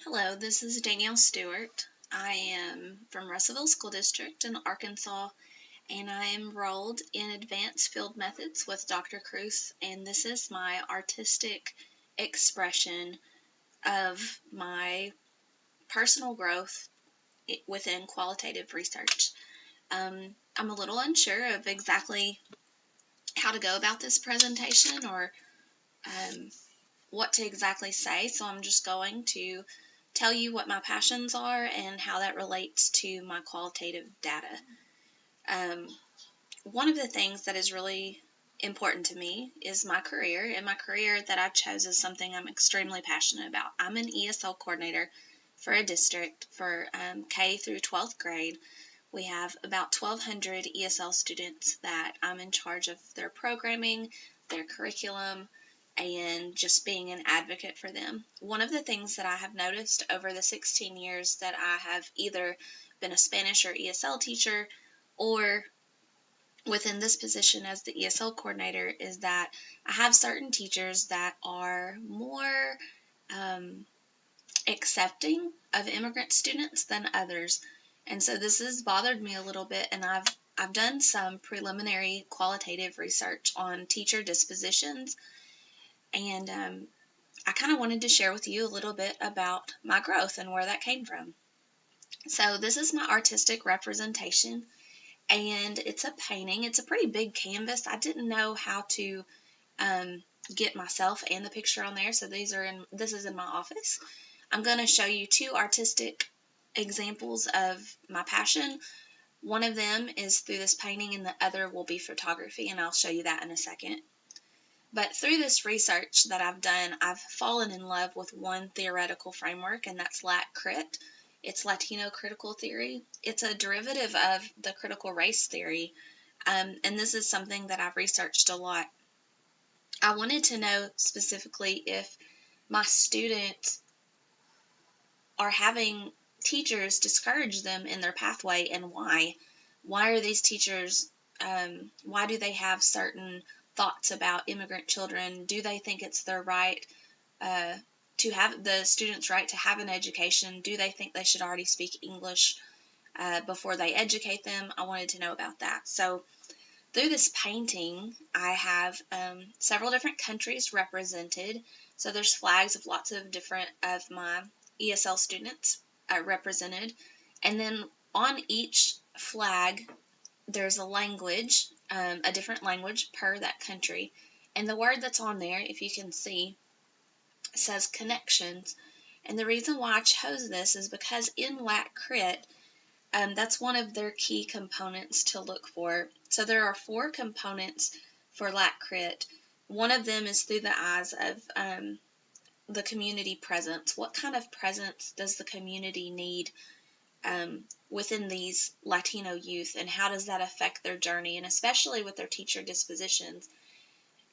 Hello, this is Danielle Stewart. I am from Russellville School District in Arkansas, and I am enrolled in Advanced Field Methods with Dr. Cruz, and this is my artistic expression of my personal growth within qualitative research. I'm a little unsure of exactly how to go about this presentation or um, what to exactly say, so I'm just going to tell you what my passions are and how that relates to my qualitative data. Um, One of the things that is really important to me is my career, and my career that I've chose is something I'm extremely passionate about. I'm an ESL coordinator for a district for K through 12th grade. We have about 1,200 ESL students that I'm in charge of their programming, their curriculum, and just being an advocate for them. One of the things that I have noticed over the 16 years that I have either been a Spanish or ESL teacher or within this position as the ESL coordinator is that I have certain teachers that are more accepting of immigrant students than others. And so this has bothered me a little bit, and I've done some preliminary qualitative research on teacher dispositions, and I kind of wanted to share with you a little bit about my growth and where that came from. So this is my artistic representation, and it's a painting. It's a pretty big canvas. I didn't know how to get myself and the picture on there, so this is in my office. I'm going to show you two artistic examples of my passion. One of them is through this painting, and the other will be photography, and I'll show you that in a second. But through this research that I've done, I've fallen in love with one theoretical framework, and that's Lat-Crit. It's Latino critical theory. It's a derivative of the critical race theory, and this is something that I've researched a lot. I wanted to know specifically if my students are having teachers discourage them in their pathway, and why. Why are these teachers, why do they have certain thoughts about immigrant children? Do they think it's their right to have the students' right to have an education? Do they think they should already speak English before they educate them? I wanted to know about that. So through this painting, I have several different countries represented. So there's flags of lots of different of my ESL students represented. And then on each flag, there's a language, a different language per that country. And the word that's on there, if you can see, says connections. And the reason why I chose this is because in Lat-Crit, that's one of their key components to look for. So there are 4 components for Lat-Crit. One of them is through the eyes of the community presence. What kind of presence does the community need within these Latino youth, and how does that affect their journey, and especially with their teacher dispositions?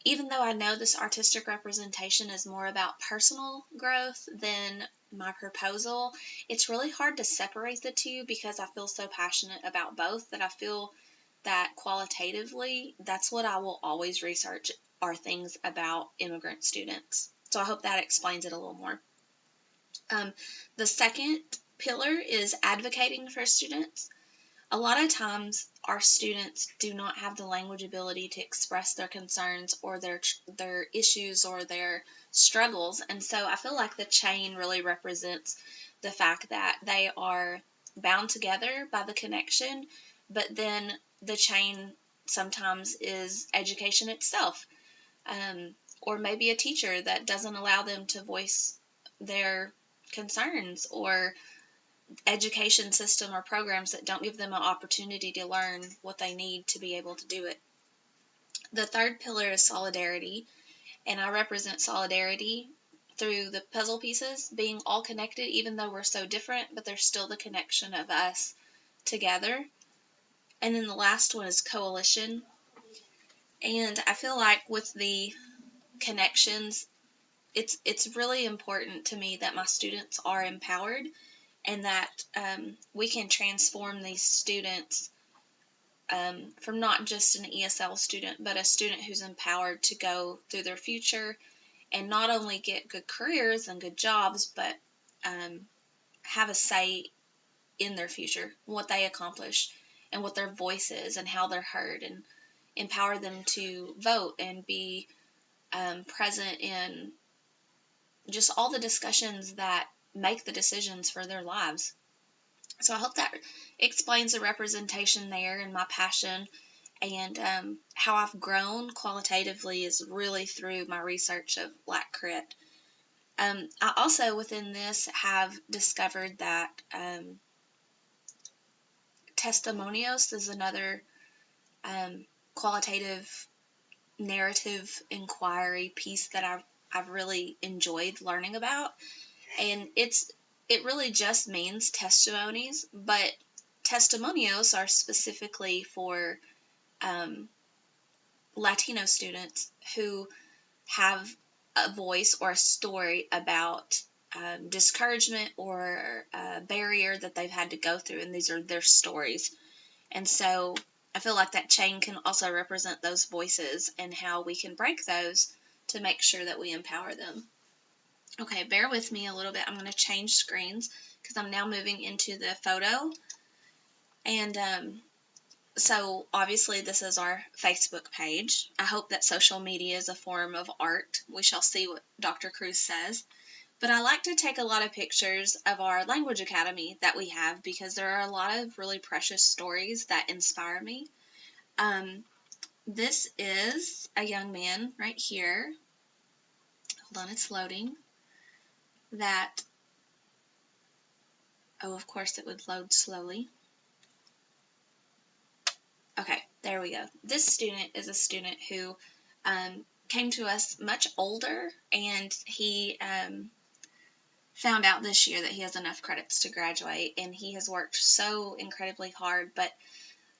Even though I know this artistic representation is more about personal growth than my proposal, it's really hard to separate the two because I feel so passionate about both that I feel that qualitatively, that's what I will always research are things about immigrant students. So I hope that explains it a little more. The second pillar is advocating for students. A lot of times our students do not have the language ability to express their concerns or their issues or their struggles, and so I feel like the chain really represents the fact that they are bound together by the connection, but then the chain sometimes is education itself, or maybe a teacher that doesn't allow them to voice their concerns, or education system or programs that don't give them an opportunity to learn what they need to be able to do it. The third pillar is solidarity, and I represent solidarity through the puzzle pieces being all connected, even though we're so different, but there's still the connection of us together. And then the last one is coalition, and I feel like with the connections, it's really important to me that my students are empowered, and that we can transform these students from not just an ESL student, but a student who's empowered to go through their future and not only get good careers and good jobs, but have a say in their future, what they accomplish, and what their voice is, and how they're heard, and empower them to vote and be present in just all the discussions that make the decisions for their lives. So I hope that explains the representation there and my passion, and how I've grown qualitatively is really through my research of Black Crit. I also within this have discovered that testimonios is another qualitative narrative inquiry piece that I've really enjoyed learning about, and it really just means testimonies, but testimonios are specifically for Latino students who have a voice or a story about discouragement or a barrier that they've had to go through, and these are their stories. And so I feel like that chain can also represent those voices and how we can break those to make sure that we empower them. Okay, bear with me a little bit. I'm going to change screens because I'm now moving into the photo. And so obviously this is our Facebook page. I hope that social media is a form of art. We shall see what Dr. Cruz says. But I like to take a lot of pictures of our language academy that we have because there are a lot of really precious stories that inspire me. This is a young man right here. Hold on, it's loading. Of course it would load slowly. Okay, there we go. This student is a student who came to us much older, and he found out this year that he has enough credits to graduate, and he has worked so incredibly hard. But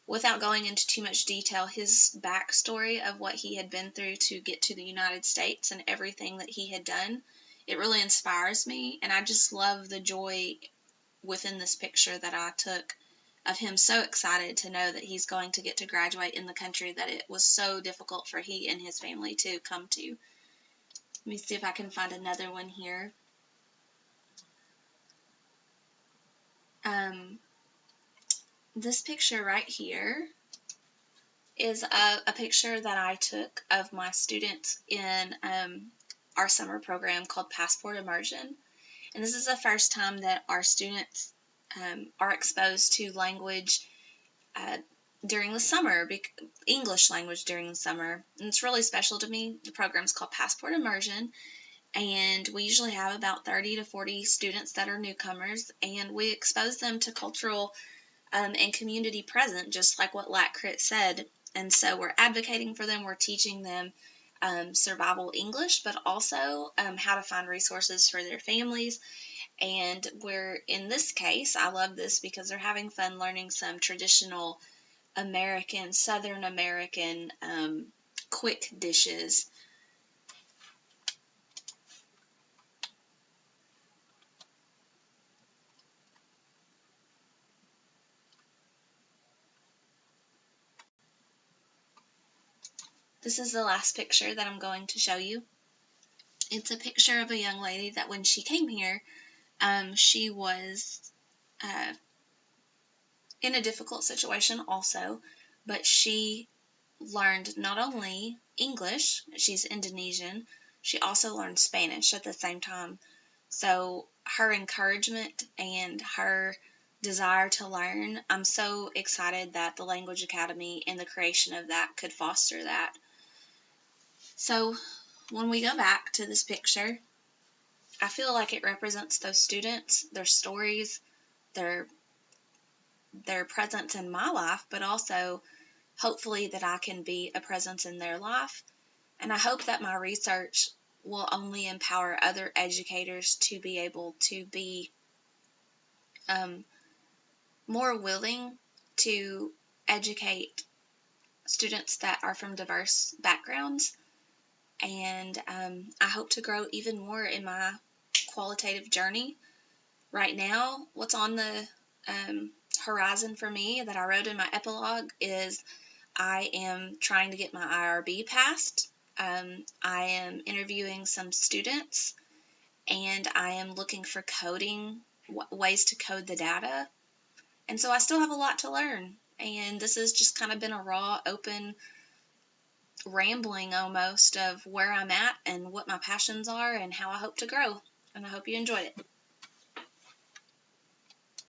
without going into too much detail, his backstory of what he had been through to get to the United States and everything that he had done, it really inspires me, and I just love the joy within this picture that I took of him so excited to know that he's going to get to graduate in the country that it was so difficult for he and his family to come to. Let me see if I can find another one here. This picture right here is a picture that I took of my students in our summer program called Passport Immersion. And this is the first time that our students are exposed to language during the summer, English language during the summer. And it's really special to me. The program's called Passport Immersion, and we usually have about 30 to 40 students that are newcomers, and we expose them to cultural and community present, just like what Lat Crit said. And so we're advocating for them, we're teaching them survival English, but also how to find resources for their families. And we're, in this case, I love this because they're having fun learning some traditional American, Southern American quick dishes. This is the last picture that I'm going to show you. It's a picture of a young lady that when she came here, she was in a difficult situation also, but she learned not only English, she's Indonesian, she also learned Spanish at the same time. So her encouragement and her desire to learn, I'm so excited that the Language Academy and the creation of that could foster that. So when we go back to this picture, I feel like it represents those students, their stories, their presence in my life, but also hopefully that I can be a presence in their life. And I hope that my research will only empower other educators to be able to be more willing to educate students that are from diverse backgrounds. And I hope to grow even more in my qualitative journey. Right now, what's on the horizon for me that I wrote in my epilogue is I am trying to get my IRB passed. I am interviewing some students, and I am looking for coding, ways to code the data. And so I still have a lot to learn. And this has just kind of been a raw, open, rambling almost of where I'm at and what my passions are and how I hope to grow. And I hope you enjoyed it.